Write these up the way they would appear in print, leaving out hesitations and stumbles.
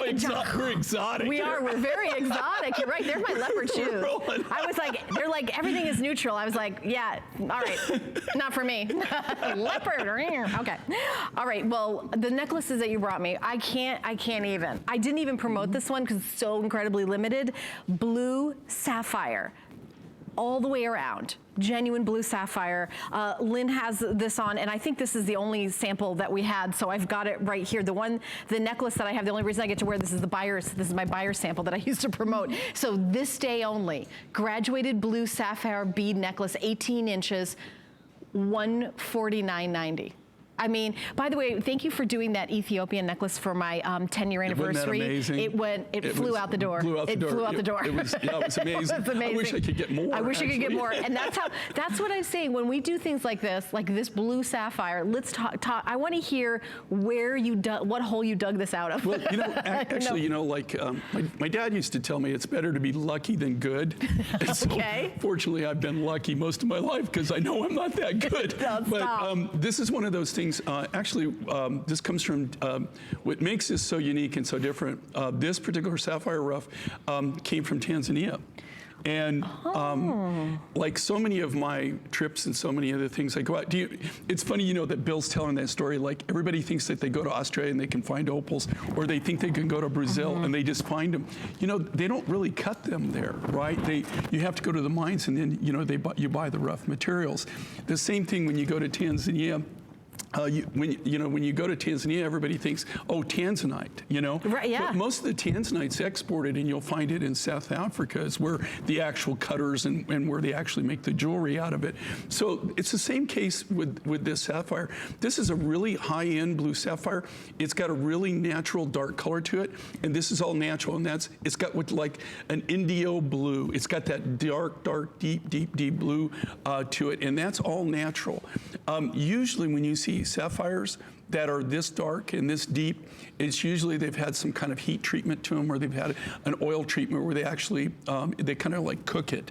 We're exotic. We are. We're very exotic. You're right. They're my leopard shoes. I was like, they're like, everything is neutral. I was like, yeah, all right, not for me. Leopard. Okay. All right. Well, the necklaces that you brought me, I can't even. I didn't even promote this one because it's so incredibly limited. Blue sapphire. All the way around, genuine blue sapphire. Lynn has this on, and I think this is the only sample that we had, so I've got it right here. The necklace that I have, the only reason I get to wear this is this is my buyer sample that I used to promote. So this day only, graduated blue sapphire bead necklace, 18 inches, $149.90. I mean, by the way, thank you for doing that Ethiopian necklace for my 10-year anniversary. Wasn't that amazing? It flew out the door. It flew out the door. It was amazing. It was amazing. I wish I could get more. I wish I could get more. And that's what I'm saying. When we do things like this blue sapphire, let's talk. I want to hear where you what hole you dug this out of. Well, you know, actually, you know, like my dad used to tell me it's better to be lucky than good. And so, fortunately, I've been lucky most of my life because I know I'm not that good. But this is one of those things. Actually, this comes from what makes this so unique and so different. This particular sapphire rough came from Tanzania. And like so many of my trips and so many other things I go out, it's funny, you know, that Bill's telling that story, like everybody thinks that they go to Australia and they can find opals, or they think they can go to Brazil and they just find them. You know, they don't really cut them there, right? You have to go to the mines and then, you know, you buy the rough materials. The same thing when you go to Tanzania. When you go to Tanzania, everybody thinks, oh, tanzanite, you know? Right, yeah. But most of the tanzanite's exported, and you'll find it in South Africa. Is where the actual cutters and where they actually make the jewelry out of it. So it's the same case with this sapphire. This is a really high-end blue sapphire. It's got a really natural dark color to it, and this is all natural, and it's got what like an Indio blue. It's got that dark, deep blue to it, and that's all natural. Usually when you see sapphires that are this dark and this deep, it's usually they've had some kind of heat treatment to them, or they've had an oil treatment where they actually, they kind of like cook it.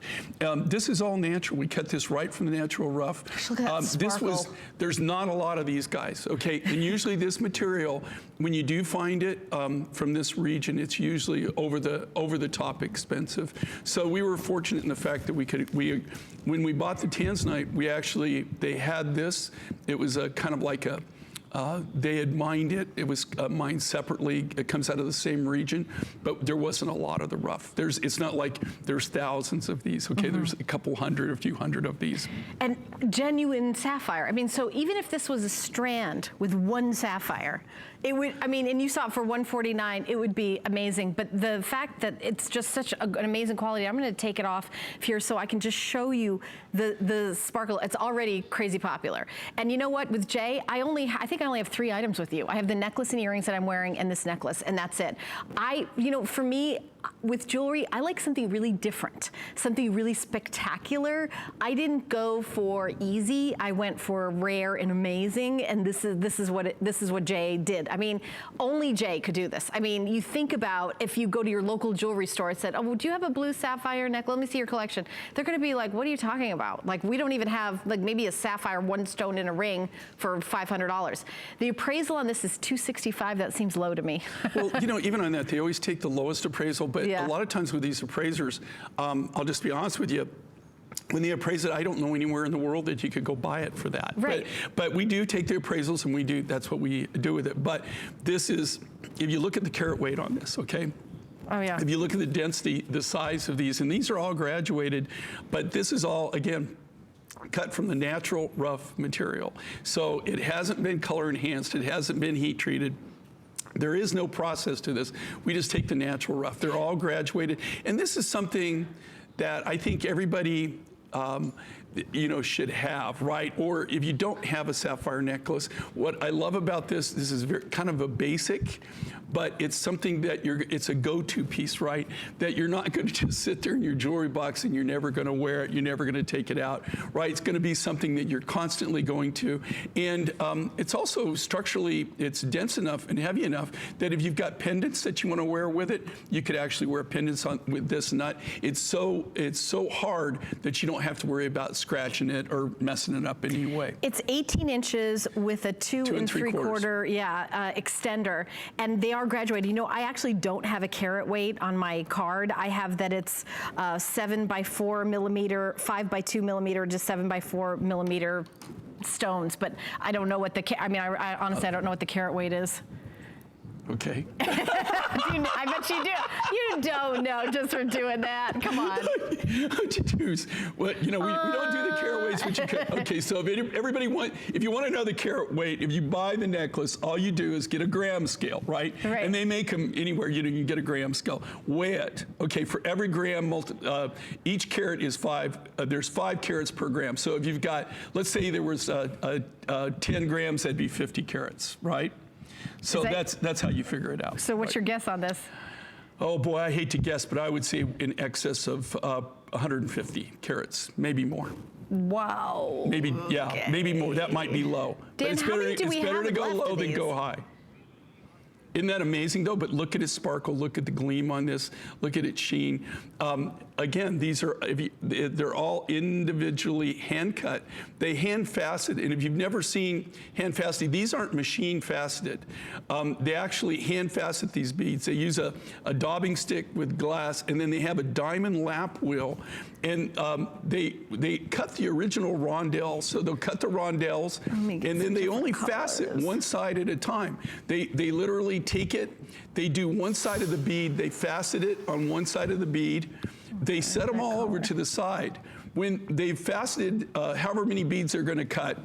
This is all natural. We cut this right from the natural rough. Look at that sparkle. There's not a lot of these guys, okay? And usually this material, when you do find it from this region, it's usually over the top expensive. So we were fortunate in the fact that when we bought the tanzanite, they had this. It was a kind of like they had mined it. It was mined separately. It comes out of the same region, but there wasn't a lot of the rough. It's not like there's thousands of these, okay? There's a couple hundred, a few hundred of these. And genuine sapphire. I mean, so even if this was a strand with one sapphire, it would, I mean, and you saw it for $149, it would be amazing. But the fact that it's just such an amazing quality, I'm gonna take it off here so I can just show you the sparkle. It's already crazy popular. And you know what, with Jay, I think I only have 3 items with you. I have the necklace and earrings that I'm wearing and this necklace, and that's it. You know, for me, with jewelry, I like something really different, something really spectacular. I didn't go for easy. I went for rare and amazing, and this is what Jay did. I mean, only Jay could do this. I mean, you think about if you go to your local jewelry store and said, "Oh, well, do you have a blue sapphire necklace? Let me see your collection." They're going to be like, "What are you talking about? Like, we don't even have like maybe a sapphire 1 stone in a ring for $500." The appraisal on this is $265. That seems low to me. Well, you know, even on that, they always take the lowest appraisal. But a lot of times with these appraisers, I'll just be honest with you, when they appraise it, I don't know anywhere in the world that you could go buy it for that. Right. But we do take the appraisals, and that's what we do with it. But this is, if you look at the carat weight on this, okay? Oh, yeah. If you look at the density, the size of these, and these are all graduated, but this is all, again, cut from the natural rough material. So it hasn't been color enhanced, it hasn't been heat treated. There is no process to this. We just take the natural rough. They're all graduated. And this is something that I think everybody you know, should have, right? Or if you don't have a sapphire necklace, what I love about this is kind of a basic, but it's something that it's a go-to piece, right? That you're not going to just sit there in your jewelry box and you're never going to wear it, you're never going to take it out, right? It's going to be something that you're constantly going to. And it's also structurally, it's dense enough and heavy enough that if you've got pendants that you want to wear with it, you could actually wear pendants with this nut. It's so hard that you don't have to worry about scratching it or messing it up in any way. It's 18 inches with a 2 3/4 extender, and they are graduated. You know, I actually don't have a carat weight on my card. I have that it's 7 by 4 millimeter, 5 by 2 millimeter, just 7 by 4 millimeter stones, but I don't know what the, I mean, I honestly, I don't know what the carat weight is. Okay. I bet you do. You don't know just for doing that. Come on. What you do is, well, you know, we don't do the carat weights, but you can. Okay, so if you want to know the carat weight, if you buy the necklace, all you do is get a gram scale, right? Right. And they make them anywhere, you know, you get a gram scale. Weigh it. Okay, for every gram, each carat is 5, there's 5 carats per gram. So if you've got, let's say there was 10 grams, that'd be 50 carats, right? So that's how you figure it out. So what's your guess on this? Oh boy, I hate to guess, but I would say in excess of 150 carats, maybe more. Wow. Maybe, yeah, okay. Maybe more. That might be low. Dan, but it's better to go low than go high. Isn't that amazing though? But look at its sparkle, look at the gleam on this, look at its sheen. Again, these are, they're all individually hand cut. They hand facet, and if you've never seen hand faceting, these aren't machine faceted. They actually hand facet these beads. They use a daubing stick with glass, and then they have a diamond lap wheel, and they cut the original rondelle, so they'll cut the rondelles, and then they only facet one side at a time. They literally take it, they do one side of the bead, they facet it on one side of the bead, they set them all over to the side. When they've faceted however many beads they're going to cut,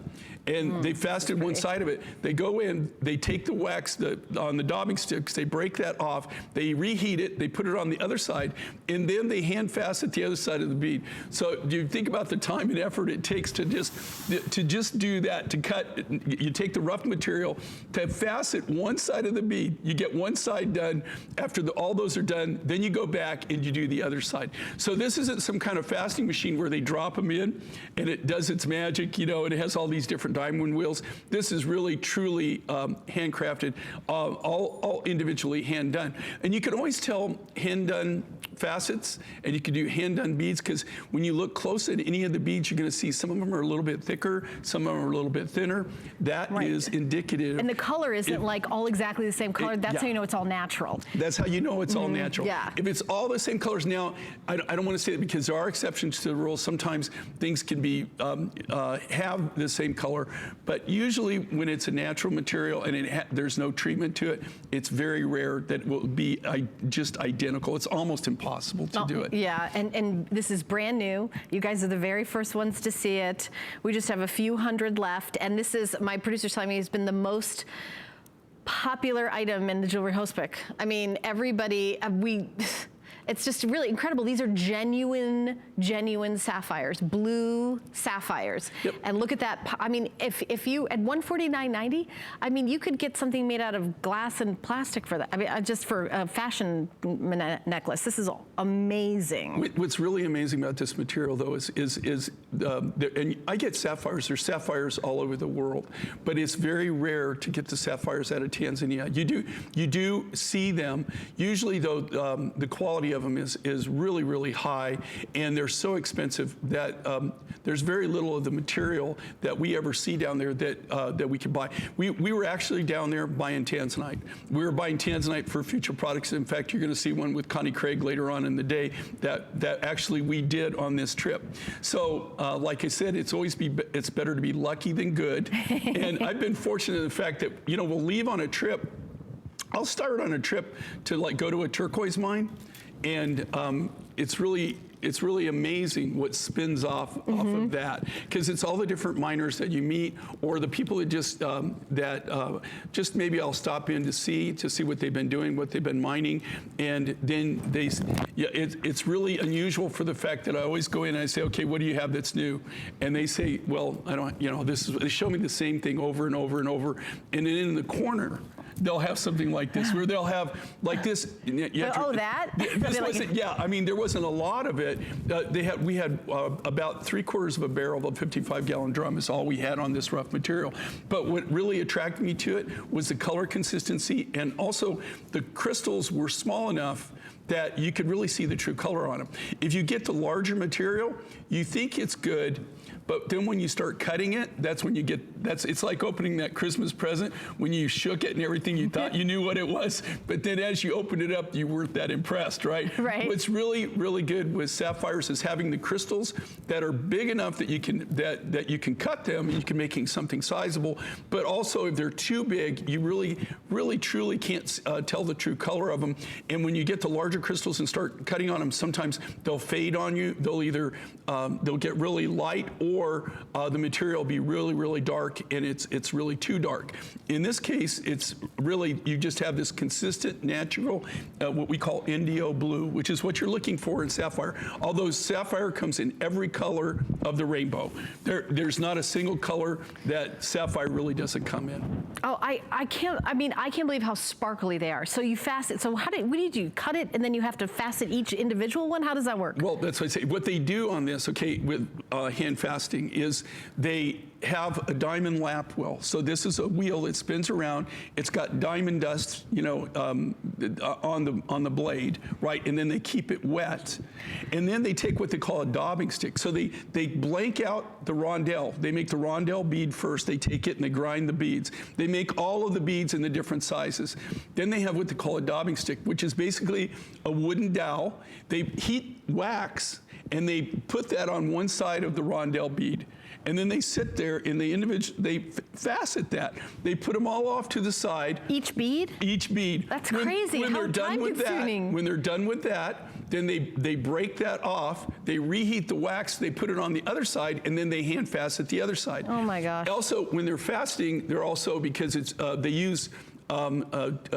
and they faceted one side of it, they go in, they take the wax on the daubing sticks, they break that off, they reheat it, they put it on the other side, and then they hand facet the other side of the bead. So you think about the time and effort it takes to just do that, to cut, you take the rough material, to facet one side of the bead, you get one side done, after all those are done, then you go back and you do the other side. So this isn't some kind of faceting machine where they drop them in and it does its magic, you know, and it has all these different diamond wheels. This is really, truly handcrafted, all individually hand done. And you can always tell hand done facets, and you can do hand done beads, because when you look close at any of the beads, you're going to see some of them are a little bit thicker, some of them are a little bit thinner. That is indicative. And the color isn't like all exactly the same color. That's how you know it's all natural. That's how you know it's all natural. Yeah. If it's all the same colors, now, I don't want to say it because there are exceptions to the rule. Sometimes things can be have the same color, but usually when it's a natural material and there's no treatment to it, it's very rare that it will be just identical. It's almost impossible to do it. Yeah, and this is brand new. You guys are the very first ones to see it. We just have a few hundred left, and this is, my producer's telling me, has been the most popular item in the Jewelry Host Pick. I mean, everybody, it's just really incredible. These are genuine sapphires, blue sapphires. Yep. And look at that. I mean, if you, at $149.90, I mean, you could get something made out of glass and plastic for that. I mean, just for a fashion necklace. This is amazing. What's really amazing about this material, though, and I get sapphires. There's sapphires all over the world, but it's very rare to get the sapphires out of Tanzania. You do see them. Usually, though, the quality of them is really, really high, and they're so expensive that there's very little of the material that we ever see down there that we can buy. We were actually down there buying tanzanite. We were buying tanzanite for future products. In fact, you're going to see one with Connie Craig later on in the day that actually we did on this trip. So, like I said, it's better to be lucky than good. And I've been fortunate in the fact that, you know, we'll leave on a trip. I'll start on a trip to like go to a turquoise mine. And it's really amazing what spins off of that, because it's all the different miners that you meet, or the people that just maybe I'll stop in to see what they've been doing, what they've been mining, and then it's really unusual for the fact that I always go in and I say, okay, what do you have that's new? And they say, well, I don't, you know, they show me the same thing over and over and over, and then in the corner, they'll have something like this, where they'll have like this. This wasn't, yeah, I mean, there wasn't a lot of it. We had about 3/4 of a barrel of a 55-gallon drum is all we had on this rough material. But what really attracted me to it was the color consistency, and also the crystals were small enough that you could really see the true color on them. If you get the larger material, you think it's good, But then when you start cutting it, that's when you get, it's like opening that Christmas present when you shook it and everything, you thought you knew what it was, but then as you opened it up, you weren't that impressed, right? Right. What's really, really good with sapphires is having the crystals that are big enough that you can, that you can cut them and you can make something sizable, but also if they're too big, you really, truly can't tell the true color of them. And when you get the larger crystals and start cutting on them, sometimes they'll fade on you. They'll either, they'll get really light, or the material will be really, really dark, and it's really too dark. In this case, it's really, you just have this consistent, natural, what we call Indio blue, which is what you're looking for in sapphire. Although sapphire comes in every color of the rainbow. There's not a single color that sapphire really doesn't come in. Oh, I can't believe how sparkly they are. So you facet, so what do you do? Cut it and then you have to facet each individual one? How does that work? Well, that's what I say. What they do on this, okay, with hand fasting is they have a diamond lap wheel. So this is a wheel that spins around. It's got diamond dust, you know, on the blade, right? And then they keep it wet. And then they take what they call a daubing stick. So they blank out the rondelle. They make the rondelle bead first. They take it and they grind the beads. They make all of the beads in the different sizes. Then they have what they call a daubing stick, which is basically a wooden dowel. They heat wax and they put that on one side of the rondelle bead. And then they sit there and they facet that. They put them all off to the side. Each bead? Each bead. That's crazy. When they're done with that, when they're done with that, then they break that off. They reheat the wax. They put it on the other side, and then they hand facet the other side. Oh my gosh. Also, when they're fasting, they're also, because it's they use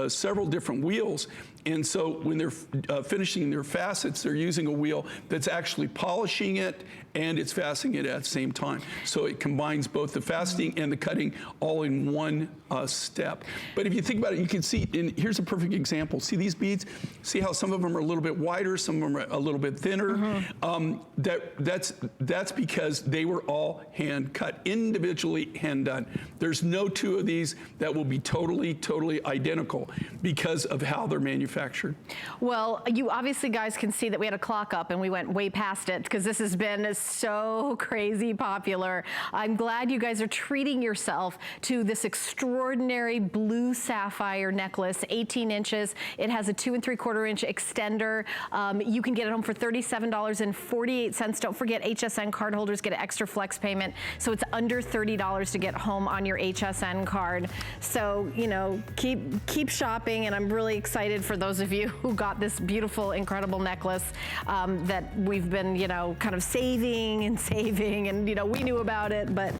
several different wheels. And so when they're finishing their facets, they're using a wheel that's actually polishing it and it's faceting it at the same time. So it combines both the fasting and the cutting all in one step. But if you think about it, you can see, and here's a perfect example. See these beads? See how some of them are a little bit wider, some of them are a little bit thinner? That's because they were all hand cut, individually hand done. There's no two of these that will be totally identical because of how they're manufactured. Well, you obviously guys can see that we had a clock up and we went way past it because this has been so crazy popular. I'm glad you guys are treating yourself to this extraordinary blue sapphire necklace, 18 inches. It has a 2 3/4 inch extender. You can get it home for $37.48. Don't forget, HSN card holders get an extra flex payment. So it's under $30 to get home on your HSN card. So, you know, keep shopping, and I'm really excited for those of you who got this beautiful, incredible necklace that we've been, you know, kind of saving and, you know, we knew about it, but